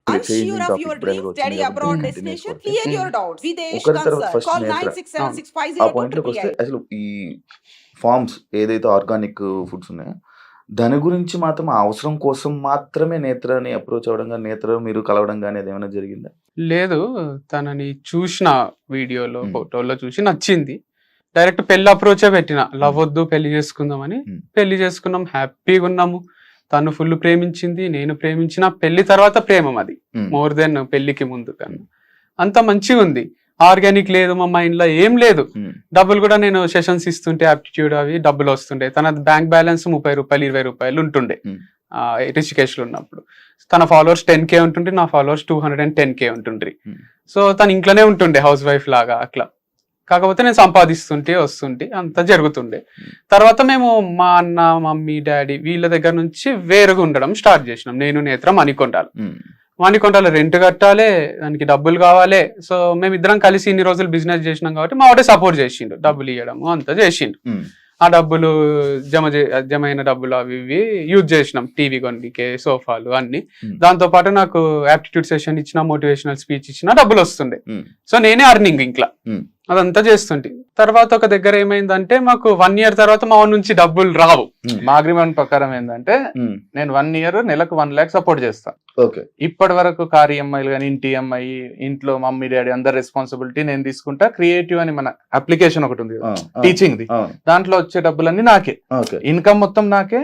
Unsure of your dream, study abroad destination, clear your doubts. Videsh Consult. Call ఆ 967650 పాయింట్లోకి వస్తే 888. అసలు ఈ forms ఏదైతే ఆర్గానిక్ ఫుడ్స్ ఉన్నాయో దాని గురించి మాత్రం ఆ అవసరం కోసం మాత్రమే నేత్రని అప్రోచ్ అవ్వడం కానీ నేత్ర మీరు కలవడం కానీ అది ఏమైనా జరిగిందా? లేదు, తనని చూసిన వీడియోలో Hmm. ఫోటోలో చూసి నచ్చింది. డైరెక్ట్ పెళ్లి అప్రోచే పెట్టిన, లవ్ వద్దు పెళ్లి చేసుకుందామని. పెళ్లి చేసుకున్నాం, హ్యాపీగా ఉన్నాము. తను ఫుల్ ప్రేమించింది, నేను ప్రేమించిన. పెళ్లి తర్వాత ప్రేమం అది మోర్ దెన్ పెళ్లికి ముందు కన్నా. అంత మంచిగా ఉంది. ఆర్గానిక్ లేదు మా మైండ్ లో, ఏం లేదు. డబ్బులు కూడా నేను సెషన్స్ ఇస్తుంటే ఆప్టిట్యూడ్ అవి డబ్బులు వస్తుండే. తన బ్యాంక్ బ్యాలెన్స్ 30 రూపాయలు 20 రూపాయలు ఉంటుండే రిషికేష్ లో ఉన్నప్పుడు. తన ఫాలోవర్స్ 10K ఉంటుండే, నా ఫాలోవర్స్ 210K ఉంటుండ్రి. సో తను ఇంట్లోనే ఉంటుండే హౌస్ వైఫ్ లాగా అట్లా. కాకపోతే నేను సంపాదిస్తుంటే వస్తుంటే అంతా జరుగుతుండే. తర్వాత మేము మా అన్న మమ్మీ డాడీ వీళ్ళ దగ్గర నుంచి వేరుగా ఉండడం స్టార్ట్ చేసినాం. నేను నేత్ర మణికొండలో రెంట్ కట్టాలి, దానికి డబ్బులు కావాలి. సో మేమిద్దరం కలిసి ఇన్ని రోజులు బిజినెస్ చేసినాం కాబట్టి మా వాడే సపోర్ట్ చేసిండు, డబ్బులు ఇవ్వడము అంతా చేసిండు. ఆ డబ్బులు జమైన డబ్బులు అవి ఇవి యూజ్ చేసినాం, టీవీ కొనికే, సోఫాలు అన్ని. దాంతో పాటు నాకు యాప్టిట్యూడ్ సెషన్ ఇచ్చిన, మోటివేషనల్ స్పీచ్ ఇచ్చిన డబ్బులు వస్తుండే. సో నేనే అర్నింగ్ ఇంట్లో అదంతా చేస్తుంటే. తర్వాత ఒక దగ్గర ఏమైందంటే మాకు 1 year తర్వాత మా నుంచి డబ్బులు రావు. మా అగ్రిమెంట్ ప్రకారం ఏంటంటే నేను 1 year నెలకు 1 lakh సపోర్ట్ చేస్తా. ఇప్పటి వరకు కార్ ఈఎంఐలు కానీ, ఇంటి ఈఎంఐ, ఇంట్లో మమ్మీ డాడీ అందరు రెస్పాన్సిబిలిటీ నేను తీసుకుంటా. క్రియేటివ్ అని మన అప్లికేషన్ ఒకటి ఉంది టీచింగ్ ది, దాంట్లో వచ్చే డబ్బులన్నీ నాకే, ఇన్కమ్ మొత్తం నాకే,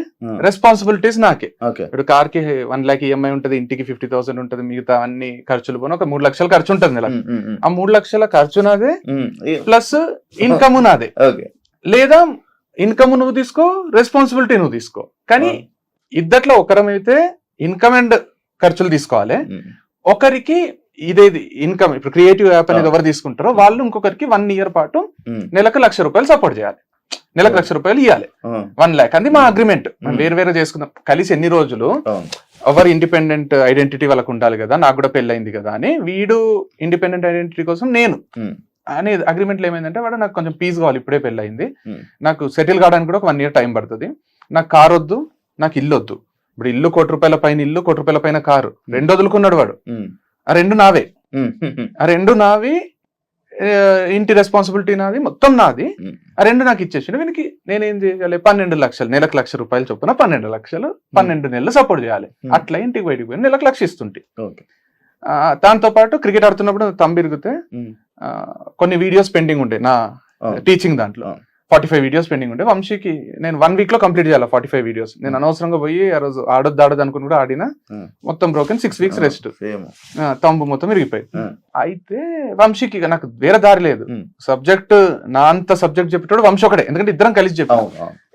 రెస్పాన్సిబిలిటీస్ నాకే. ఇప్పుడు కార్ కి 1 lakh ఈఎంఐ ఉంటది, ఇంటికి 50,000 ఉంటది, మిగతా అన్ని ఖర్చులు పోను ఒక 3 లక్షలు ఖర్చు ఉంటుంది నెల. ఆ 3 లక్షల ఖర్చు నాదే ప్లస్ ఇన్కమ్ నాదే. లేదా ఇన్కమ్ నువ్వు తీసుకో, రెస్పాన్సిబిలిటీ నువ్వు తీసుకో. కానీ ఇద్దట్లో ఒకరమైతే ఇన్కమ్ అండ్ ఖర్చులు తీసుకోవాలి. ఒకరికి ఇదేది ఇన్కమ్, ఇప్పుడు క్రియేటివ్ యాప్ అనేది ఎవరు తీసుకుంటారో వాళ్ళు ఇంకొకరికి 1 year పాటు నెలకు 1,00,000 రూపాయలు సపోర్ట్ చేయాలి, నెలకు 1,00,000 రూపాయలు ఇవ్వాలి. 1 lakh అది మా అగ్రిమెంట్. వేరు వేరే చేసుకుందాం, కలిసి ఎన్ని రోజులు ఎవరు ఇండిపెండెంట్ ఐడెంటిటీ వాళ్ళకు ఉండాలి కదా. నాకు కూడా పెళ్ళైంది కదా అని వీడు ఇండిపెండెంట్ ఐడెంటిటీ కోసం నేను అనే అగ్రిమెంట్లో ఏమైందంటే, వాడు నాకు కొంచెం పీస్ కావాలి, ఇప్పుడే పెళ్ళయింది, నాకు సెటిల్ కావడానికి కూడా ఒక 1 year టైం పడుతుంది, నాకు కార్ వద్దు, నాకు ఇల్లు వద్దు. ఇప్పుడు ఇల్లు 1 కోటి రూపాయల పైన ఇల్లు, 1 కోటి రూపాయల పైన కారు, 2 వదులుకున్నాడు వాడు. ఆ 2 నావే, ఆ 2 నావి, ఇంటి రెస్పాన్సిబిలిటీ నాది, మొత్తం నాది. ఆ 2 నాకు ఇచ్చేసి వీనికి నేనేం చేయాలి, 12 లక్షలు నెలకు 1,00,000 రూపాయలు చొప్పున 12 లక్షలు 12 నెలలు సపోర్ట్ చేయాలి. అట్లా ఇంటికి బయటికి పోయి నెలకు 1,00,000 ఇస్తుంటే. దాంతో పాటు క్రికెట్ ఆడుతున్నప్పుడు తంబిరిగితే కొన్ని వీడియోస్ పెండింగ్ ఉండే నా టీచింగ్ దాంట్లో, 45 వీడియోస్ పెండింగ్ ఉండే. వంశీకి నేను 1 week లో కంప్లీట్ చేయాలి 45 వీడియోస్. నేను అనవసరంగా పోయి ఆ రోజు ఆడొద్దు అనుకుని కూడా ఆడినా, మొత్తం బ్రోకెన్, 6 weeks రెస్ట్, తంబు మొత్తం విరిగిపోయి. అయితే వంశీకి నాకు వేరే దారి లేదు, సబ్జెక్ట్ నా అంత సబ్జెక్ట్ చెప్పేటోడు వంశీ ఒకటే, ఎందుకంటే ఇద్దరం కలిసి చెప్పాం.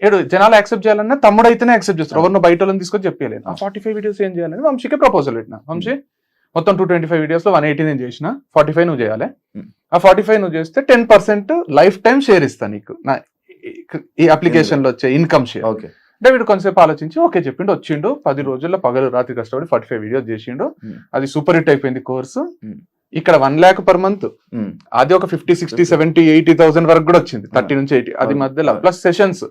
ఏడు జనాలు యాక్సెప్ట్ చేయాలన్నా తమ్ముడు అయితేనే యాక్సెప్ట్ చేస్తారు, ఎవరినో బయట వాళ్ళని తీసుకొని చెప్పలేదు. ఆ 45 వీడియోస్ ఏం చేయాలని వంశీకి ప్రపోజల్ పెట్టిన. వంశీ మొత్తం 225 వీడియోస్ లో 180 నేను చేసిన, 45 నువ్వు చేయాలి. ఆ 45 నువ్వు చేస్తే 10% లైఫ్ టైం షేర్ ఇస్తా నీకు, నా ఈ అప్లికేషన్ లో వచ్చే ఇన్కమ్ షేర్. అంటే వీడు కొంతసేపు ఆలోచించి ఓకే చెప్పిండు, వచ్చిండు. 10 రోజుల్లో పగలు రాత్రి కష్టపడి 45 వీడియోస్ చేసిండు. అది సూపర్ హిట్ అయిపోయింది కోర్సు. ఇక్కడ 1 lakh per month, అది ఒక 50, 60, 70, 80,000 వరకు కూడా వచ్చింది, 30 నుంచి 80. అది మధ్యలో plus sessions,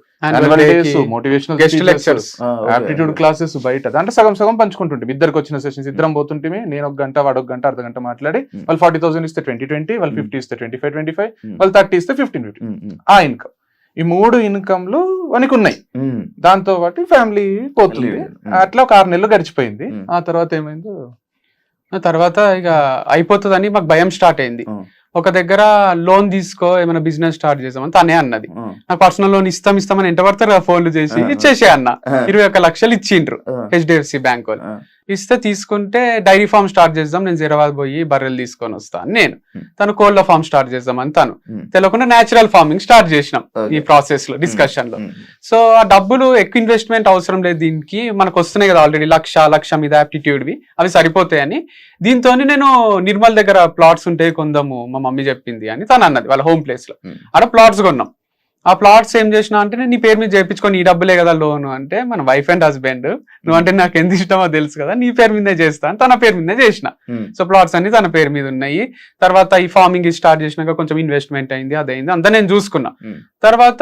motivational lectures, aptitude classes బయట, దాంట్లో సగం సగం పంచుకుంటుంటే. ఇద్దరికి వచ్చిన సెషన్స్ ఇద్దరం పోతుంటే, నేను 1 గంట వాడు 1 గంట అర్ధగంట మాట్లాడి, వాళ్ళు 40,000 ఇస్తే 20, వాళ్ళు 50 ఇస్తే 25, వాళ్ళు 30 ఇస్తే 15. ఆ ఇన్కమ్, ఈ 3 ఇన్కమ్లు మనకు ఉన్నాయి. దాంతో పాటు ఫ్యామిలీ పోతుంది. అట్లా ఒక 6 నెలలు గడిచిపోయింది. ఆ తర్వాత ఏమైందో, తర్వాత ఇక అయిపోతుందని మాకు భయం స్టార్ట్ అయింది. ఒక దగ్గర లోన్ తీసుకో, ఏమైనా బిజినెస్ స్టార్ట్ చేసామని తనే అన్నది. నాకు పర్సనల్ లోన్ ఇస్తామని ఎంత పడతారు ఫోన్లు చేసి ఇచ్చేసే అన్న. 21 లక్షలు ఇచ్చిండ్రు HDFC బ్యాంక్ వాళ్ళు. ఇస్తే తీసుకుంటే డైరీ ఫార్మ్ స్టార్ట్ చేద్దాం, నేను హైదరాబాద్ పోయి బర్రెలు తీసుకొని వస్తాను నేను. తను కోళ్ళ ఫార్మ్ స్టార్ట్ చేద్దామని తను తెలియకుండా న్యాచురల్ ఫార్మింగ్ స్టార్ట్ చేసినాం ఈ ప్రాసెస్ లో, డిస్కషన్ లో. సో ఆ డబ్బులు ఎక్కువ ఇన్వెస్ట్మెంట్ అవసరం లేదు, దీనికి మనకు వస్తున్నాయి కదా ఆల్రెడీ 1,00,000 మీద యాప్టిట్యూడ్వి, అవి సరిపోతాయని. దీంతో నేను నిర్మల్ దగ్గర ప్లాట్స్ ఉంటే కొందాము, మా మమ్మీ చెప్పింది అని తను అన్నది. వాళ్ళ హోమ్ ప్లేస్ లో ఆడ ప్లాట్స్ కొన్నాం. ఆ ప్లాట్స్ ఏం చేసినా అంటే నీ పేరు మీద చేయించుకొని ఈ డబ్బులే కదా లోన్ అంటే మన వైఫ్ అండ్ హస్బెండ్ నువ్వంటే నాకు ఎంత ఇష్టమో తెలుసు కదా నీ పేరు మీదే చేస్తా అని తన పేరు మీదే చేసిన. సో ప్లాట్స్ అన్ని తన పేరు మీద ఉన్నాయి. తర్వాత ఈ ఫార్మింగ్ స్టార్ట్ చేసినాక కొంచెం ఇన్వెస్ట్మెంట్ అయింది, అదైంది, అంతా నేను చూసుకున్నా. తర్వాత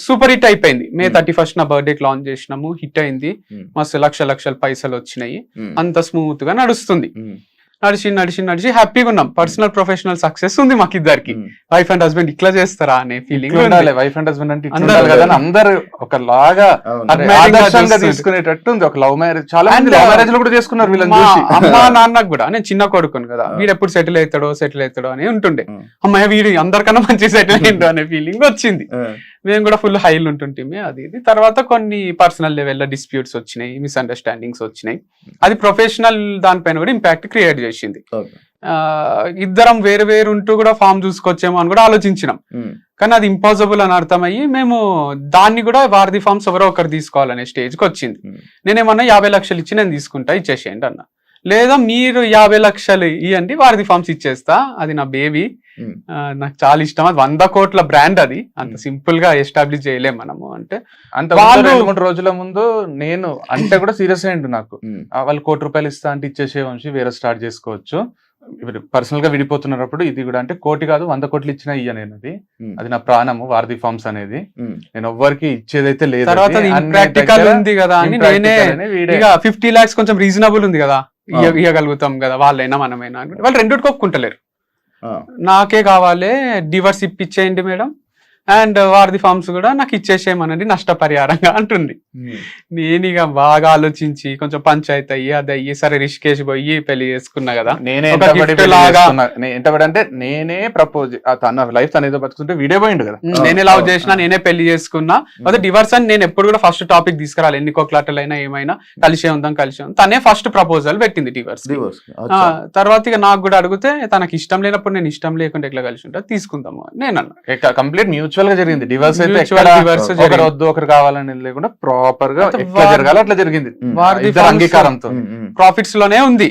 సూపర్ హిట్ అయిపోయింది. May 31st నా బర్త్డే లాంచ్ చేసినాము, హిట్ అయింది, మస్తు లక్షల పైసలు వచ్చినాయి, అంత స్మూత్ గా నడుస్తుంది. నడిచి హ్యాపీగా ఉన్నాం. పర్సనల్ ప్రొఫెషనల్ సక్సెస్ ఉంది మాకు ఇద్దరికి. వైఫ్ అండ్ హస్బెండ్ ఇట్లా చేస్తారా అనే ఫీలింగ్. వైఫ్ అండ్ హస్బెండ్ అంటే అందరు ఒకలాగా తీసుకునేటట్టు ఉంది. ఒక లవ్ మ్యారేజ్, చాలా మంది లవ్ మ్యారేజ్ కూడా చేసుకున్నారు వీళ్ళని చూసి. అమ్మా నాన్నకు కూడా, నేను చిన్న కొడుకును కదా, వీడు ఎప్పుడు సెటిల్ అవుతాడో అని ఉంటుండే. అమ్మాయి వీడు అందరికన్నా మంచి సెటిల్ అయ్యిండు అనే ఫీలింగ్ వచ్చింది. మేము కూడా ఫుల్ హైలు ఉంటుంటే అది ఇది. తర్వాత కొన్ని పర్సనల్ లెవెల్లో డిస్ప్యూట్స్ వచ్చినాయి, మిస్అండర్స్టాండింగ్స్ వచ్చినాయి. అది ప్రొఫెషనల్ దానిపైన కూడా ఇంపాక్ట్ క్రియేట్ చేసింది. ఇద్దరం వేరు వేరు ఉంటూ కూడా ఫామ్ చూసుకొచ్చేమో అని కూడా ఆలోచించినాం. కానీ అది ఇంపాసిబుల్ అని అర్థమయ్యి మేము దాన్ని కూడా వారధి ఫార్మ్స్ ఎవరో ఒకరు తీసుకోవాలనే స్టేజ్కి వచ్చింది. నేనేమన్నా 50 లక్షలు ఇచ్చి నేను తీసుకుంటా, ఇచ్చేసేయండి అన్న. లేదా మీరు 50 లక్షలు ఇవ్వండి, వారధి ఫార్మ్స్ ఇచ్చేస్తా, అది నా బేబీ, నాకు చాలా ఇష్టం, అది 100 కోట్ల బ్రాండ్, అది అంత సింపుల్ గా ఎస్టాబ్లిష్ చేయలేం మనము అంటే. అంత 2-3 రోజుల ముందు నేను అంటే కూడా సీరియస్ అయ్యిండు నాకు. వాళ్ళు ₹1 కోటి ఇస్తా అంటే ఇచ్చేసే వంశీ వేరే స్టార్ట్ చేసుకోవచ్చు, పర్సనల్ గా విడిపోతున్నప్పుడు ఇది కూడా అంటే 1 కోటి కాదు 100 కోట్లు ఇచ్చినా ఇయ్య నేను, అది నా ప్రాణము వారధి ఫార్మ్స్ అనేది, నేను ఎవ్వరికి ఇచ్చేదైతే లేదు. తర్వాత ప్రాక్టికల్ ఉంది కదా అని నేనే 50 lakhs కొంచెం రీజనబుల్ ఉంది కదా, ఇవ్వగలుగుతాం కదా వాళ్ళైనా మనమైనా, వాళ్ళు రెండుకి ఒప్పుకుంటలేరు. నాకే కావాలి, డివర్స్ ఇప్పించేయండి మేడం, అండ్ వారధి ఫార్మ్స్ కూడా నాకు ఇచ్చేసేయమనండి నష్టపరిహారంగా అంటుంది. నేను ఇక బాగా ఆలోచించి కొంచెం పంచాయతీ అయ్యి అది అయ్యి సరే రిషికేష్ పోయి పెళ్లి చేసుకున్నా కదా. నేనే నేనే ప్రపోజ్, తన లైఫ్ తన ఏదో బతుకుంటే వీడియో పోయిండు కదా, నేనే లవ్ చేసినా, నేనే పెళ్లి చేసుకున్నా. అదే డివర్స్ అని నేను ఎప్పుడు కూడా ఫస్ట్ టాపిక్ తీసుకురాలి, ఎన్ని కోట్లాటలైనా ఏమైనా కలిసే ఉందాం. తనే ఫస్ట్ ప్రపోజల్ పెట్టింది డివర్స్. తర్వాత ఇక నాకు కూడా అడిగితే తనకి ఇష్టం లేనప్పుడు నేను ఇష్టం లేకుండా ఎట్లా కలిసి ఉంటా తీసుకుందాము నేను అన్నా. కంప్లీట్ మ్యూచువల్ గా జరిగింది డివర్స్ అయితే, ఒకరు వద్దు ఒకరు కావాలని లేకుండా ప్రాపర్ గా ఎట్లా జరగాలి అట్లా జరిగింది అంగీకారంతో. ప్రాఫిట్స్ లోనే ఉంది,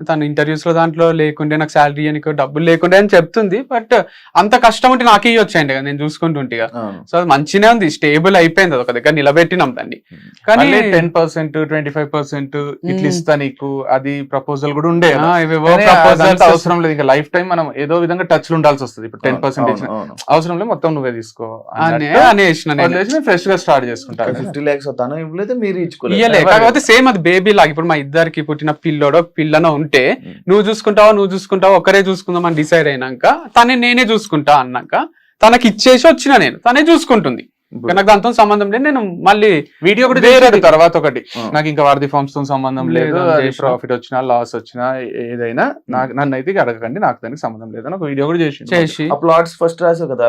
తను ఇంటర్వ్యూస్ లో దాంట్లో లేకుండే నాకు శాలరీ అని డబ్బులు లేకుండే అని చెప్తుంది. బట్ అంత కష్టం ఉంటే నాకే వచ్చాయండి కదా, నేను చూసుకుంటుంటే. సో అది మంచిగానే ఉంది, స్టేబుల్ అయిపోయింది, అది ఒక దగ్గర నిలబెట్టినాం దాన్ని. కానీ 10%, 25% ఇట్లా ఇస్తా నీకు, అది ప్రపోజల్ కూడా ఉండే. అవసరం లేదు, ఇంకా లైఫ్ టైం మనం ఏదో విధంగా టచ్ లో ఉండాల్సి వస్తుంది. ఇప్పుడు 10% అవసరం లేదు, మొత్తం నువ్వే తీసుకో ఫ్రెష్ గా స్టార్ట్ చేసుకుంటా. 50 lakhs తను ఇవ్వలేదు, మీరు ఇవ్వలేదు. కాకపోతే సేమ్ అది బేబీ లాగా, ఇప్పుడు మా ఇద్దరికి పుట్టిన పిల్లోడో పిల్లనో ఉంటే నువ్వు చూసుకుంటావా ఒకరే చూసుకుందాం అని డిసైడ్ అయినాక తనే నేనే చూసుకుంటా అన్నాక తనకి ఇచ్చేసి వచ్చిన నేను, తనే చూసుకుంటుంది. నాకు దాంతో సంబంధం లేదు. నేను మళ్ళీ వీడియో కూడా వేరే తర్వాత ఒకటి, నాకు ఇంకా వారధి ఫార్మ్స్ తో సంబంధం లేదు, ప్రాఫిట్ వచ్చినా లాస్ వచ్చినా ఏదైనా నన్ను అయితే అడగకండి, నాకు దానికి సంబంధం లేదు అని ఒక వీడియో కూడా చేసి ప్లాట్స్ ఫస్ట్ రాసావు కదా,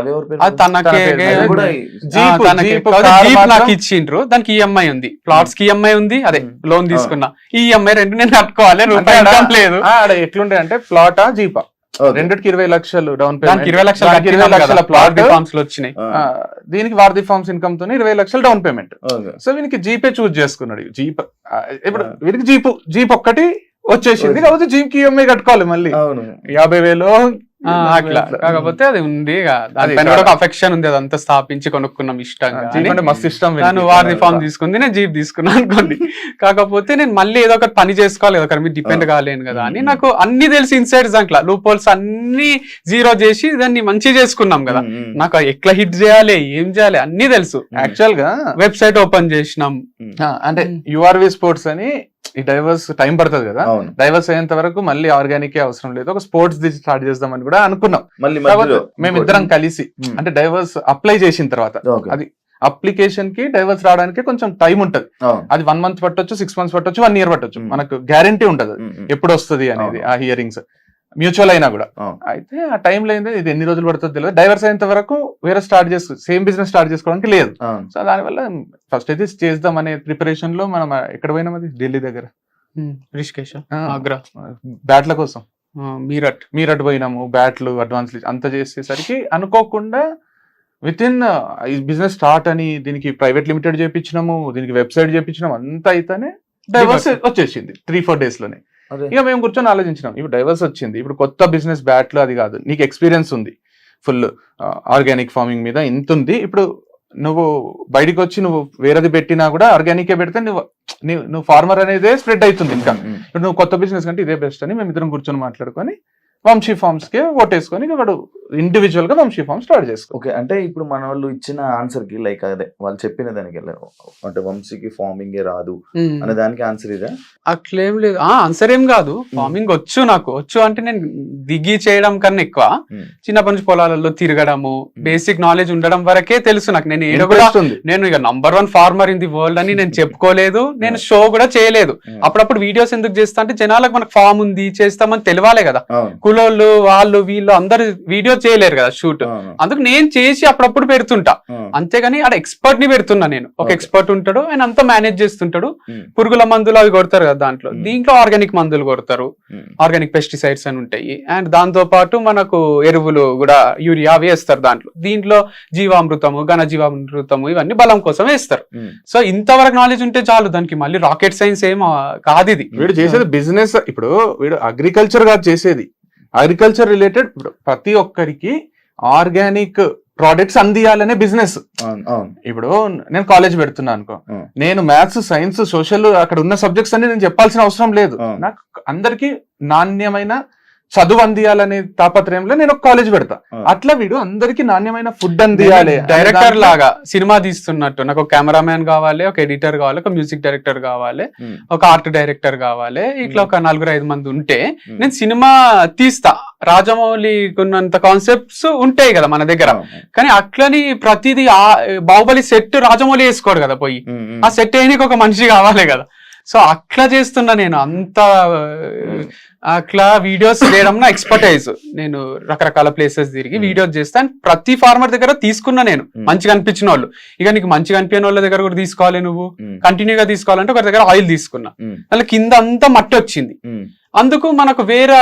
నాకు ఇచ్చిండ్రు. దానికి ఈఎంఐ ఉంది, ప్లాట్స్ కి ఈఎంఐ ఉంది, అదే లోన్ తీసుకున్నా. ఈ ఈఎంఐ రెండు నేను కట్టుకోవాలి, లేదు. ఎట్లుండే అంటే ప్లాటా జీపా రెండుకి 20 లక్షలు డౌన్ పేమెంట్, 20 లక్షల ప్లాట్ ఫార్మ్స్ లో వచ్చినాయి. దీనికి వారధి ఫార్మ్స్ ఇన్కమ్ తో 20 లక్షలు డౌన్ పేమెంట్. సో వీనికి జీపే చూస్ చేసుకున్నాడు. జీప్ ఇప్పుడు వీరికి జీప్ ఒక్కటి వచ్చేసింది, కాబట్టి జీప్ కి ఈఎంఐ కట్టుకోవాలి మళ్ళీ 50,000 అట్లా. కాకపోతే అది ఉంది, అఫెక్షన్ ఉంది, అదంతా స్థాపించి కొనుక్కున్నాం ఇష్టంగా. మస్తు ఇష్టం. నేను వారధి ఫార్మ్ తీసుకుంది, నేను జీప్ తీసుకున్నాను అనుకోండి. కాకపోతే నేను మళ్ళీ ఏదో ఒకటి పని చేసుకోవాలి కదా, ఒకరి మీద డిపెండ్ కాలేను కదా అని నాకు అన్ని తెలిసి ఇన్సైడ్ దాంట్లో లూప్ హోల్స్ అన్ని జీరో చేసి దాన్ని మంచిగా చేసుకున్నాం కదా. నాకు ఎట్లా హిట్ చేయాలి, ఏం చేయాలి అన్ని తెలుసు. యాక్చువల్ గా వెబ్సైట్ ఓపెన్ చేసినాం, అంటే యుఆర్వి స్పోర్ట్స్ అని. ఈ డైవర్స్ టైం పడుతుంది కదా, డైవర్స్ అయ్యేంత వరకు మళ్ళీ ఆర్గానిక్ అవసరం లేదు, ఒక స్పోర్ట్స్ ది స్టార్ట్ చేద్దామని కూడా అనుకున్నాం. మేమిద్దరం కలిసి అంటే డైవర్స్ అప్లై చేసిన తర్వాత, అది అప్లికేషన్ కి డైవర్స్ రావడానికి కొంచెం టైం ఉంటది. అది 1 month పట్టొచ్చు, 6 months పట్టొచ్చు, 1 year పట్టొచ్చు. మనకు గ్యారంటీ ఉంటది ఎప్పుడు వస్తుంది అనేది ఆ హియరింగ్స్, మ్యూచువల్ అయినా కూడా. అయితే ఆ టైంలో అయింది, ఇది ఎన్ని రోజులు పడుతుందో తెలియదు. డైవర్స్ అయినంత వరకు వేరే సేమ్ బిజినెస్ స్టార్ట్ చేసుకోవడానికి లేదు. సో దానివల్ల ఫస్ట్ అయితే చేద్దాం అనే ప్రిపరేషన్ లో మనం ఎక్కడ పోయినాం, అది ఢిల్లీ దగ్గర రిషికేష్, ఆగ్రా, బ్యాట్ల కోసం మీరట్ పోయినాము. బ్యాట్లు అడ్వాన్స్ అంతా చేసేసరికి అనుకోకుండా విత్ ఇన్ ఈ బిజినెస్ స్టార్ట్ అని దీనికి ప్రైవేట్ లిమిటెడ్ చేయించినాము, దీనికి వెబ్సైట్ చేయించినాము, అంతా అయితేనే డైవర్స్ వచ్చేసింది 3-4 days లోనే. ఇక మేము కూర్చొని ఆలోచించినాం, ఇప్పుడు డైవర్స్ వచ్చింది, ఇప్పుడు కొత్త బిజినెస్ బ్యాట్లు అది కాదు, నీకు ఎక్స్పీరియన్స్ ఉంది, ఫుల్ ఆర్గానిక్ ఫార్మింగ్ మీద ఇంత ఉంది, ఇప్పుడు నువ్వు బయటకు వచ్చి నువ్వు వేరేది పెట్టినా కూడా ఆర్గానికే పెడితే నువ్వు ఫార్మర్ అనేది స్ప్రెడ్ అవుతుంది. ఇంకా ఇప్పుడు నువ్వు కొత్త బిజినెస్ కంటే ఇదే బెస్ట్ అని మేము ఇద్దరం కూర్చొని మాట్లాడుకొని వంశీ ఫార్మ్స్ కి ఓటేసుకొని వాడు ఇండివిజువల్ గా వంశీ ఫార్మ్ స్టార్ట్ చేసుకో. ఓకే, అంటే ఇప్పుడు మన వాళ్ళు ఇచ్చిన ఆన్సర్ కి లైక్ అదే వాళ్ళు చెప్పిన దానికి అంటే వంశీకి ఫార్మింగ్ రాదు అనే దానికి ఆన్సర్ ఇదే? అట్లేం లేదు, ఆన్సర్ ఏం కాదు. ఫార్మింగ్ వచ్చు అంటే నేను దిగి చేయడం కన్నా ఎక్కువ చిన్నప్పటి నుంచి పొలాలలో తిరగడము, బేసిక్ నాలెడ్జ్ ఉండడం వరకే తెలుసు నాకు. నేను ఏదో కూడా నేను ఇక #1 ఫార్మర్ ఇన్ ది వరల్డ్ అని నేను చెప్పుకోలేదు, నేను షో కూడా చేయలేదు. అప్పుడప్పుడు వీడియోస్ ఎందుకు చేస్తా అంటే జనాలకు మనకు ఫామ్ ఉంది చేస్తామని తెలియాలే కదా. కులోళ్ళు వాళ్ళు వీళ్ళు అందరు వీడియో చేయలేరు కదా షూట్, అందుకు నేను చేసి అప్పుడప్పుడు పెడుతుంటా. అంతేగాని అక్కడ ఎక్స్పర్ట్ ని పెడుతున్నా నేను. ఒక ఎక్స్పర్ట్ ఉంటాడు, ఆయన అంతా మేనేజ్ చేస్తుంటాడు. పురుగుల మందులు అవి కొడతారు కదా దీంట్లో ఆర్గానిక్ మందులు కొడతారు, ఆర్గానిక్ పెస్టిసైడ్స్ అని ఉంటాయి. అండ్ దాంతో పాటు మనకు ఎరువులు కూడా యూరియా వేస్తారు దీంట్లో జీవామృతము, ఘన జీవామృతము ఇవన్నీ బలం కోసం వేస్తారు. సో ఇంతవరకు నాలెడ్జ్ ఉంటే చాలు, దానికి మళ్ళీ రాకెట్ సైన్స్ ఏం కాదు. ఇది వీడు చేసేది బిజినెస్. ఇప్పుడు వీడు అగ్రికల్చర్ కాదు చేసేది, అగ్రికల్చర్ రిలేటెడ్ ప్రతి ఒక్కరికి ఆర్గానిక్ ప్రోడక్ట్స్ అందియాలనే బిజినెస్. ఇప్పుడు నేను కాలేజ్ పెడుతున్నా అనుకో, నేను మ్యాథ్స్, సైన్స్, సోషల్ అక్కడ ఉన్న సబ్జెక్ట్స్ అన్ని నేను చెప్పాల్సిన అవసరం లేదు. నాకు అందరికి నాణ్యమైన చదువు అందియాలనే తాపత్రయంలో నేను ఒక కాలేజ్ పెడతా. అట్లా వీడు అందరికి నాణ్యమైన ఫుడ్ అందియాలి. డైరెక్టర్ లాగా సినిమా తీస్తున్నట్టు నాకు ఒక కెమెరామ్యాన్ కావాలి, ఒక ఎడిటర్ కావాలి, ఒక మ్యూజిక్ డైరెక్టర్ కావాలి, ఒక ఆర్ట్ డైరెక్టర్ కావాలి. ఇట్లా ఒక 4-5 మంది ఉంటే నేను సినిమా తీస్తా. రాజమౌళి ఉన్నంత కాన్సెప్ట్స్ ఉంటాయి కదా మన దగ్గర, కానీ అట్లని ప్రతిదీ బాహుబలి సెట్ రాజమౌళి వేసుకోడు కదా, పోయి ఆ సెట్ వేయడానికి ఒక మనిషి కావాలి కదా. సో అట్లా చేస్తున్నా నేను. అంత అట్లా వీడియోస్ చేయడం నా ఎక్స్పర్టైజ్. నేను రకరకాల ప్లేసెస్ తిరిగి వీడియోస్ చేస్తాను. ప్రతి ఫార్మర్ దగ్గర తీసుకున్నా నేను, మంచిగా అనిపించిన వాళ్ళు. ఇక నీకు మంచిగా అనిపించిన వాళ్ళ దగ్గర కూడా తీసుకోవాలి, నువ్వు కంటిన్యూగా తీసుకోవాలంటే ఒకరి దగ్గర ఆయిల్ తీసుకున్నా, అలా కింద అంతా మట్టి వచ్చింది. అందుకు మనకు వేరే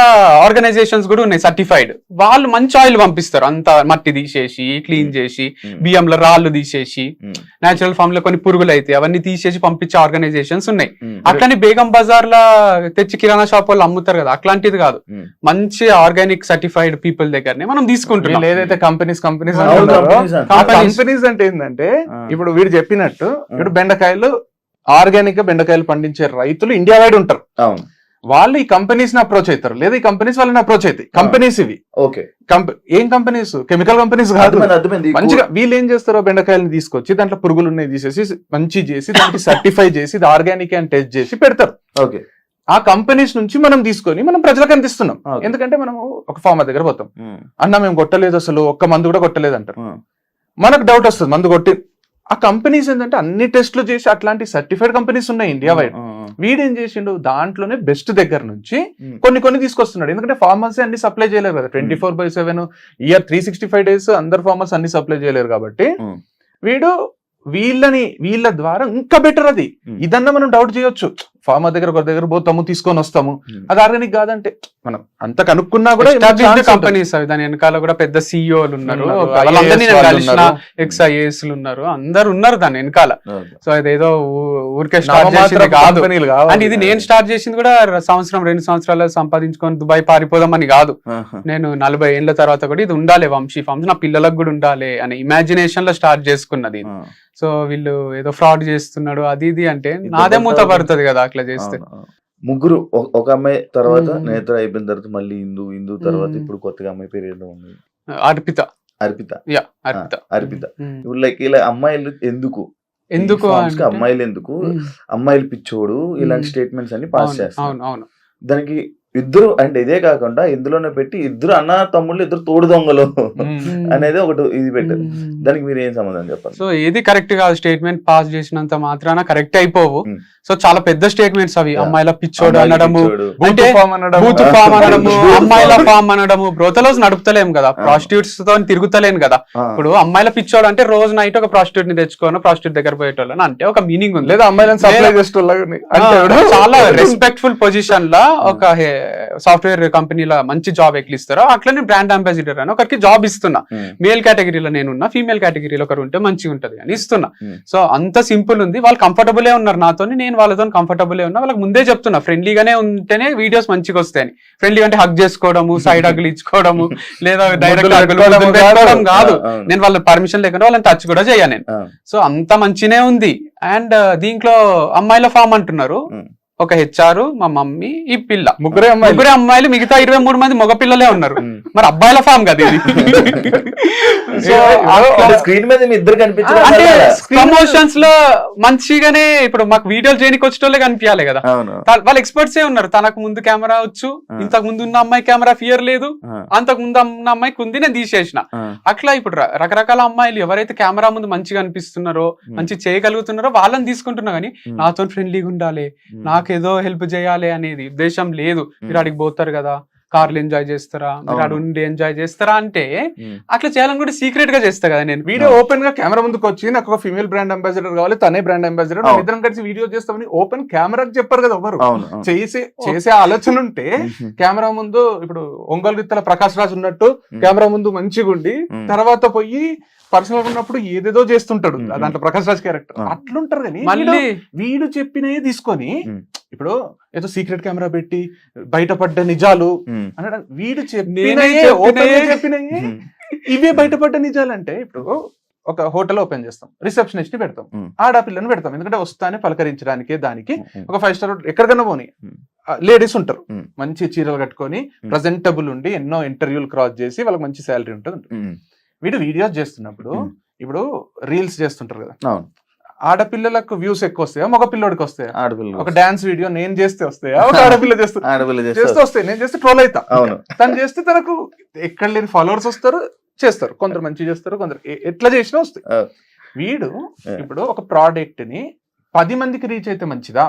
ఆర్గనైజేషన్స్ కూడా ఉన్నాయి సర్టిఫైడ్, వాళ్ళు మంచి ఆయిల్ పంపిస్తారు. అంతా మట్టి తీసేసి క్లీన్ చేసి బియ్యంలో రాళ్ళు తీసేసి నేచురల్ ఫామ్ లో కొన్ని పురుగులు అయితే అవన్నీ తీసేసి పంపించే ఆర్గనైజేషన్స్ ఉన్నాయి. అట్లని బేగం బజార్ లా తెచ్చి కిరాణా షాప్ వాళ్ళు అమ్ముతారు కదా, అట్లాంటిది కాదు. మంచి ఆర్గానిక్ సర్టిఫైడ్ పీపుల్ దగ్గరనే మనం తీసుకుంటున్నాం. ఏదైతే కంపెనీస్ అంటే ఏంటంటే ఇప్పుడు వీడు చెప్పినట్టు ఇప్పుడు బెండకాయలు ఆర్గానిక్ గా బెండకాయలు పండించే రైతులు ఇండియా వైడ్ ఉంటారు. వాళ్ళు ఈ కంపెనీస్ ని అప్రోచ్ అవుతారు, లేదా ఈ కంపెనీస్ వాళ్ళని అప్రోచ్ అవుతాయి. కంపెనీస్ ఇవి ఏం కంపెనీస్? కెమికల్ కంపెనీస్ కాదు. మంచిగా వీళ్ళు ఏం చేస్తారో బెండకాయలని తీసుకొచ్చి దాంట్లో పురుగులు ఉన్నాయి తీసేసి మంచి చేసి దానికి సర్టిఫై చేసి ఇది ఆర్గానిక్ అని టెస్ట్ చేసి పెడతారు. ఆ కంపెనీస్ నుంచి మనం తీసుకొని మనం ప్రజలకు అందిస్తున్నాం. ఎందుకంటే మనం ఒక ఫార్మర్ దగ్గర పోతాం, అన్న మేము కొట్టలేదు, అసలు ఒక్క మందు కూడా కొట్టలేదు అంటారు. మనకు డౌట్ వస్తుంది మందు కొట్టి. ఆ కంపెనీస్ ఏంటంటే అన్ని టెస్టులు చేసి అట్లాంటి సర్టిఫైడ్ కంపెనీస్ ఉన్నాయి ఇండియా వైడ్. వీడేం చేసిండు, దాంట్లోనే బెస్ట్ దగ్గర నుంచి కొన్ని తీసుకొస్తున్నాడు. ఎందుకంటే ఫార్మర్స్ అన్ని సప్లై చేయలేరు కదా, 24/7 ఇయర్ 365 days అందరు ఫార్మర్స్ అన్ని సప్లై చేయలేరు. కాబట్టి వీళ్ళ ద్వారా ఇంకా బెటర్. అది ఇదన్నా మనం డౌట్ చేయొచ్చు, ఫార్మర్ దగ్గర ఒకరి దగ్గర పోతాము తీసుకొని వస్తాము, అది ఆర్గానిక్ కాదంటే మనం అంత కనుక్కున్నా కూడా కంపెనీస్ అవి దాని వెనకాల కూడా పెద్ద సిఇఓలు ఉన్నారు, XIAS ఉన్నారు, అందరు ఉన్నారు దాని వెనకాల. సో ఇదేదో ఊరికే స్టార్ట్ చేసింది కాదు. అండ్ ఇది నేను స్టార్ట్ చేసింది కూడా 1-2 సంవత్సరాలు సంపాదించుకొని దుబాయ్ పారిపోదామని కాదు. నేను 40 ఏళ్ల తర్వాత కూడా ఇది ఉండాలి వంశీ ఫార్మ్స్, నా పిల్లలకు కూడా ఉండాలి అనే ఇమాజినేషన్ లో స్టార్ట్ చేసుకున్నది. సో వీళ్ళు ఏదో ఫ్రాడ్ చేస్తున్నాడు అది ఇది అంటే నాదే మూత పడుతుంది కదా అట్లా చేస్తే. ముగ్గురు, ఒక అమ్మాయి తర్వాత నేత్ర అయిపోయిన తర్వాత మళ్ళీ ఇందు తర్వాత ఇప్పుడు కొత్తగా అమ్మాయి పేరు ఏదో ఉంది, అర్పిత. ఇప్పుడు లైక్ ఇలా అమ్మాయిలు ఎందుకు అమ్మాయిలు ఎందుకు అమ్మాయిలు పిచ్చోడు ఇలాంటి స్టేట్మెంట్స్ అన్ని పాస్ చేస్తారు. దానికి ఇద్దరు అంటే ఇదే కాకుండా ఇందులోనే పెట్టి ఇద్దరు అన్న తమ్ముళ్ళు ఇద్దరు తోడు దొంగలు అనేది ఒకటి ఇది పెట్టారు. దానికి మీరు ఏం సంబంధం చెప్పాలి? సో ఏది కరెక్ట్ కాదు, స్టేట్మెంట్ పాస్ చేసినంత మాత్రాన కరెక్ట్ అయిపోవు. సో చాలా పెద్ద స్టేట్మెంట్స్ అవి, అమ్మాయిల పిచ్చోడు అనడము, అంటే బూత్ ఫామ్ అనడము, అమ్మాయిల ఫామ్ అనడము. బ్రోతలోస్ నడుపుతలేం కదా, ప్రాస్టిట్యూట్స్ తో తిరుగుతలేను కదా. ఇప్పుడు అమ్మాయిల పిచ్చోడు అంటే రోజు నైట్ ఒక ప్రాస్టిట్యూట్ ని తెచ్చుకోను, ప్రాస్టిట్యూట్ దగ్గర పోయేటోళ్ళని అంటే ఒక మీనింగ్ ఉంది. లేదా అమ్మాయిలను చాలా రెస్పెక్ట్ఫుల్ పొజిషన్ లా ఒక సాఫ్ట్వేర్ కంపెనీలో మంచి జాబ్ ఎట్లా ఇస్తారో అట్లా నేను బ్రాండ్ అంబాసిడర్ అని ఒకరికి జాబ్ ఇస్తున్నా. మేల్ కేటగిరీలో నేనున్నా, ఫీమేల్ కేటగిరీలో ఒకరు ఉంటే మంచిగా ఉంటది అని ఇస్తున్నా. సో అంత సింపుల్ ఉంది. వాళ్ళు కంఫర్టబులే ఉన్నారు నాతో, నేను వాళ్ళతో కంఫర్టబులే ఉన్నా. వాళ్ళకి ముందే చెప్తున్నా ఫ్రెండ్లీగానే ఉంటేనే వీడియోస్ మంచిగా వస్తాయని. ఫ్రెండ్లీ అంటే హగ్ చేసుకోవడము, సైడ్ హగ్లు ఇచ్చుకోవడము, లేదా డైరెక్ట్ పెట్టుకోవడం కాదు. నేను వాళ్ళ పర్మిషన్ లేకుండా వాళ్ళని టచ్ కూడా చేయను నేను. సో అంత మంచినే ఉంది. అండ్ దీంట్లో అమ్మాయిల ఫామ్ అంటున్నారు. ఒక హెచ్ఆర్, మా మమ్మీ, ఈ పిల్ల, ముగ్గురే అమ్మాయిలు, మిగతా 23 మంది మగ పిల్లలే ఉన్నారు. మరి అబ్బాయిల ఫామ్ కదా ఇది. స్క్రీన్ మీద ఇద్దరు కనిపించారు అంటే ప్రమోషన్స్ లో మంచిగానే ఇప్పుడు మాకు వీడియోలు చేయడానికి వచ్చేటోళ్ళే కనిపించాలి కదా. వాళ్ళు ఎక్స్పర్ట్స్ ఏ ఉన్నారు. తనకు ముందు కెమెరా వచ్చు, ఇంతకు ముందు ఉన్న అమ్మాయి కెమెరా ఫియర్ లేదు, అంతకు ముందు ఉన్న అమ్మాయికి ఉంది, నేను తీసేసిన. అట్లా ఇప్పుడు రకరకాల అమ్మాయిలు ఎవరైతే కెమెరా ముందు మంచిగా అనిపిస్తున్నారో, మంచి చేయగలుగుతున్నారో వాళ్ళని తీసుకుంటున్నా. కానీ నాతో ఫ్రెండ్లీగా ఉండాలి, నాకు ఏదో హెల్ప్ చేయాలి అనేది ఉద్దేశం లేదు. మీరు అడిగి పోతారు కదా, కార్లు ఎంజాయ్ చేస్తారా, మీరు అడు ఉండి ఎంజాయ్ చేస్తారా అంటే అట్లా చేయాలని కూడా సీక్రెట్ గా చేస్తా కదా నేను. వీడియో ఓపెన్ గా కెమెరా ముందుకు వచ్చి నాకు ఒక ఫీమేల్ బ్రాండ్ అంబాసిడర్ కావాలి, తనే బ్రాండ్ అంబాసిడర్, ఇద్దరం కలిసి వీడియో చేస్తామని ఓపెన్ కెమెరాకి చెప్పారు కదా ఎవరు. చేసే ఆలోచన ఉంటే కెమెరా ముందు ఇప్పుడు ఒంగోలు గిత్తల ప్రకాష్ రాజ్ ఉన్నట్టు కెమెరా ముందు మంచిగా ఉండి తర్వాత పోయి పర్సనల్ ఉన్నప్పుడు ఏదేదో చేస్తుంటాడు. దాంట్లో ప్రకాష్ రాజ్ క్యారెక్టర్ అట్లుంటారు. కానీ వీడు చెప్పినవి తీసుకొని ఇప్పుడు ఏదో సీక్రెట్ కెమెరా పెట్టి బయటపడ్డ నిజాలు అనడం, వీడు చెప్పినవి ఇవే బయటపడ్డ నిజాలు. అంటే ఇప్పుడు ఒక హోటల్ ఓపెన్ చేస్తాం, రిసెప్షనిస్ట్ ని పెడతాం, ఆడపిల్లని పెడతాం, ఎందుకంటే వస్తానే పలకరించడానికి. దానికి ఒక 5 స్టార్ ఎక్కడికన్నా పోనీ లేడీస్ ఉంటారు, మంచి చీరలు కట్టుకొని ప్రజెంటబుల్ ఉండి ఎన్నో ఇంటర్వ్యూలు క్రాస్ చేసి వాళ్ళకి మంచి శాలరీ ఉంటుంది. వీడు వీడియోస్ చేస్తున్నప్పుడు ఇప్పుడు రీల్స్ చేస్తుంటారు కదా, ఆడపిల్లలకు వ్యూస్ ఎక్కువ వస్తాయా, మగ పిల్లోడికి వస్తాయా? ఒక డాన్స్ వీడియో నేను చేస్తే వస్తాయా, ఒక ఆడపిల్ల చేస్తే వస్తాయి. నేను చేస్తే ట్రోల్ అవుతా, తను చేస్తే తనకు ఎక్కడ లేని ఫాలోవర్స్ వస్తారు, చేస్తారు. కొందరు మంచి చేస్తారు, కొందరు ఎట్లా చేసినా వస్తాయి. వీడు ఇప్పుడు ఒక ప్రోడక్ట్ ని 10 మందికి రీచ్ అయితే మంచిదా,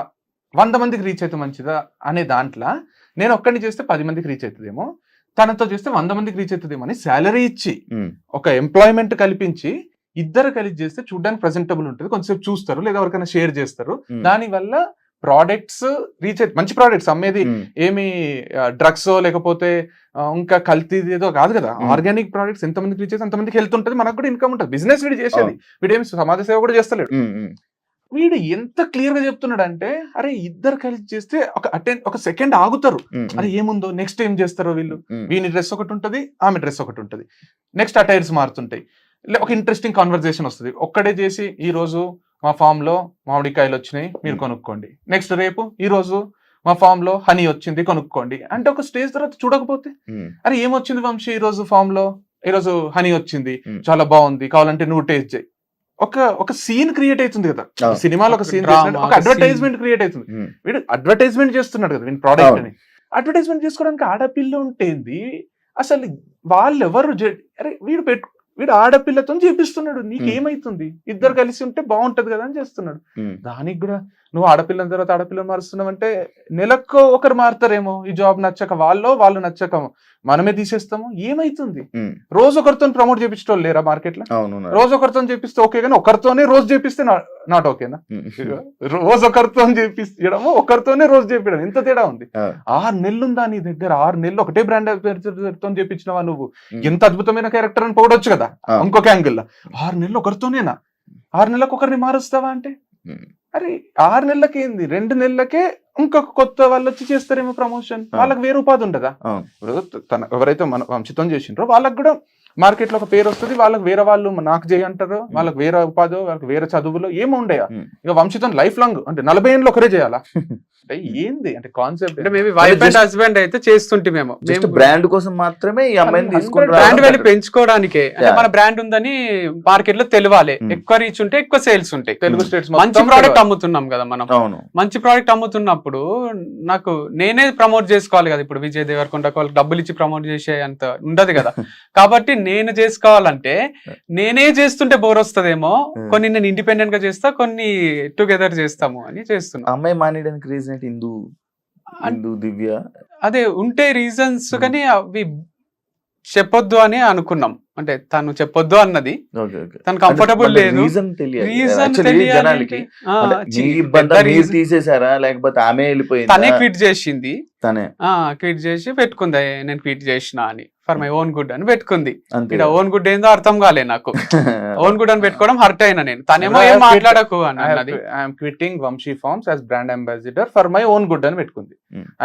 100 మందికి రీచ్ అయితే మంచిదా అనే దాంట్లో నేను ఒక్కడిని చేస్తే 10 మందికి రీచ్ అవుతుందేమో, తనతో చేస్తే 100 మందికి రీచ్ అవుతుందేమో అని శాలరీ ఇచ్చి ఒక ఎంప్లాయ్మెంట్ కల్పించి ఇద్దరు కలిసి చేస్తే చూడడానికి ప్రెజెంటబుల్ ఉంటుంది, కొంచెంసేపు చూస్తారు, లేదా ఎవరికైనా షేర్ చేస్తారు. దాని వల్ల ప్రోడక్ట్స్ రీచ్ అయితే మంచి ప్రోడక్ట్స్ అమ్మేది ఏమి డ్రగ్స్ లేకపోతే ఇంకా కల్తీ ఏదో కాదు కదా. ఆర్గానిక్ ప్రోడక్ట్స్ ఎంతమందికి రీచ్ అయితే అంతమందికి హెల్త్ ఉంటుంది, మనకు కూడా ఇన్కమ్ ఉంటుంది. బిజినెస్ వీడు చేసేది, వీడేమి సమాజ సేవ కూడా చేస్తలేడు. వీడు ఎంత క్లియర్ గా చెప్తున్నాడు అంటే, అరే ఇద్దరు కలిసి చేస్తే ఒక సెకండ్ ఆగుతారు, అరే ఏముందో నెక్స్ట్ ఏం చేస్తారో వీళ్ళు. వీని డ్రెస్ ఒకటి ఉంటుంది, ఆమె డ్రెస్ ఒకటి ఉంటుంది, నెక్స్ట్ అటైర్స్ మారుతుంటాయి, ఒక ఇంట్రెస్టింగ్ కాన్వర్సేషన్ వస్తుంది. ఒక్కడే చేసి ఈ రోజు మా ఫామ్ లో మామిడికాయలు వచ్చినాయి మీరు కొనుక్కోండి, నెక్స్ట్ రేపు ఈ రోజు మా ఫామ్ లో హనీ వచ్చింది కొనుక్కోండి అంటే, ఒక స్టేజ్ తర్వాత చూడకపోతే అరే ఏమొచ్చింది వంశీ ఈ రోజు ఫామ్ లో, ఈ రోజు హనీ వచ్చింది చాలా బాగుంది కావాలంటే నువ్వు టేస్ట్ చేయి. ఒక సీన్ క్రియేట్ అవుతుంది కదా సినిమాలో, ఒక సీన్ ఒక అడ్వర్టైజ్మెంట్ క్రియేట్ అవుతుంది. వీడు అడ్వర్టైజ్మెంట్ చేస్తున్నాడు కదా వీడి ప్రోడక్ట్ అని. అడ్వర్టైజ్మెంట్ చేసుకోవడానికి ఆడపిల్ల ఉంటేంది అసలు, వాళ్ళు ఎవరు? అరే వీడు ఆడపిల్లతో చేపిస్తున్నాడు, నీకేమైతుంది? ఇద్దరు కలిసి ఉంటే బాగుంటది కదా అని చేస్తున్నాడు. దానికి కూడా నువ్వు ఆడపిల్లని తర్వాత ఆడపిల్లని మారుస్తున్నావు అంటే, నెలకు ఒకరు మారుతారేమో, ఈ జాబ్ నచ్చక వాళ్ళు నచ్చక మనమే తీసేస్తాము, ఏమైతుంది? రోజు ఒకరితో ప్రమోట్ చేపించడం లేరా మార్కెట్ లో? రోజు ఒకరితో చేపిస్తే ఓకే, కానీ ఒకరితోనే రోజు చేపిస్తే నాట్ ఓకేనా? రోజు ఒకరితో చేపించడము, ఒకరితోనే రోజు చేపించడం, ఎంత తేడా ఉంది. 6 నెలలు ఉందా నీ దగ్గర? 6 నెలలు ఒకటే బ్రాండ్ తో చేపించినవా నువ్వు? ఎంత అద్భుతమైన క్యారెక్టర్ అని పోవడొచ్చు కదా ఇంకొక యాంగిల్ లో. 6 నెలలు ఒకరితోనేనా? 6 నెలలకు ఒకరిని మారుస్తావా అంటే, అరే 6 నెలలకి ఏంది, 2 నెలలకే ఇంకొక కొత్త వాళ్ళు వచ్చి చేస్తారేమో ప్రమోషన్, వాళ్ళకి వేరే ఉపాధి ఉండదా? ఇప్పుడు ఎవరైతే మన వంశితం చేసిండ్రో వాళ్ళకి కూడా మార్కెట్ లో ఒక పేరు వస్తుంది, వాళ్ళకి వేరే వాళ్ళు నాకు చేయంటారు, వాళ్ళకి వేరే ఉపాధి, వాళ్ళకి వేరే చదువులో ఏమో ఉండయా. ఇక వంశితం లైఫ్ లాంగ్ అంటే 40 ఏళ్ళు ఒకరే చేయాలా అంటే ఏంది అంటే కాన్సెప్ట్? అంటే మేబీ వైఫ్ అండ్ హస్బెండ్ అయితే చేస్తుంటే మేము బ్రాండ్ కోసం మాత్రమే ఈ అమ్మాయిని తీసుకుంటాం, బ్రాండ్ వాల్యూ పెంచుకోవడానికే. అంటే మన బ్రాండ్ ఉందని మార్కెట్ లో తెలియాలి, ఎక్కువ రీచ్ ఉంటే ఎక్కువ సేల్స్ ఉంటాయి. తెలుగు స్టేట్స్ మంచి ప్రోడక్ట్ అమ్ముతున్నాం కదా మనం, మంచి ప్రోడక్ట్ అమ్ముతున్నప్పుడు నాకు నేనే ప్రమోట్ చేసుకోవాలి కదా. ఇప్పుడు విజయ్ దేవరకొండ వాళ్ళకి డబ్బులు ఇచ్చి ప్రమోట్ చేసే అంత ఉండదు కదా. కాబట్టి నేను చేసుకోవాలంటే నేనే చేస్తుంటే బోర్ వస్తుందేమో, కొన్ని నేను ఇండిపెండెంట్ గా చేస్తా, కొన్ని టుగెదర్ చేస్తాము అని చేస్తున్నా. అమ్మాయి మానేయడానికి రీజన్ హిందూ దివ్య అదే ఉంటే రీజన్స్, కానీ అవి చెప్పొద్దు అని అనుకున్నాం. అంటే తను చెప్పొద్దు అన్నది తను కంఫర్టబుల్ లేదు, రీజన్ తీసేసారా లేకపోతే ఆమె వెళ్ళిపోయింది, తనే క్విట్ చేసింది, తనే క్విట్ చేసి పెట్టుకుంది నేను క్విట్ చేసిన అని ఫర్ మై ఓన్ గుడ్ అని పెట్టుకుంది. అంతే ఇక్కడ ఓన్ గుడ్ ఏందో అర్థం కాలే నాకు. ఓన్ గుడ్ అని పెట్టుకోవడం హర్ట్ అయినా నేను. తనేమో ఏం మాట్లాడకు అన్నది. I'm quitting Vamsi farms as brand ambassador for my own good అని పెట్టుకుంది.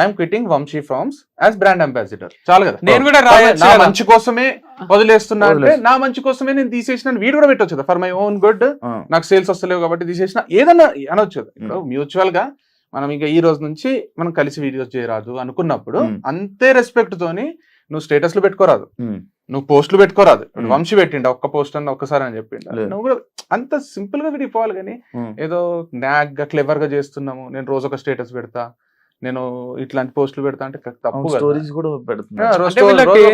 I'm quitting Vamsi farms as brand ambassador. చాలు కదా. నేను కూడా నా మంచి కోసమే వదిలేస్తున్నా అంటే నా మంచి కోసమే నేను తీసేసిన వీడు కూడా పెట్టొచ్చు కదా. ఫర్ మై ఓన్ గుడ్, నాకు సేల్స్ వస్తలేవు కాబట్టి తీసేసిన ఏదన్నా అనొచ్చు కదా. ఇప్పుడు మ్యూచువల్ గా మనం ఇంకా ఈ రోజు నుంచి మనం కలిసి వీడియోస్ చేయరాదు అనుకున్నప్పుడు అంతే రెస్పెక్ట్ తోని నువ్వు స్టేటస్లు పెట్టుకోరాదు, నువ్వు పోస్టులు పెట్టుకోరాదు. వంశీ పెట్టిండు ఒక్క పోస్ట్ అన్న ఒక్కసారి అని చెప్పిండు. నువ్వు కూడా అంత సింపుల్ గా విడిపోవాలి కానీ ఏదో నాగ్ గా క్లెవర్ గా చేస్తున్నాము, నేను రోజు ఒక స్టేటస్ పెడతా, నేను ఇట్లాంటి పోస్టులు పెడతా అంటే తప్పు. స్టోరీస్ కూడా పెడుతున్నా.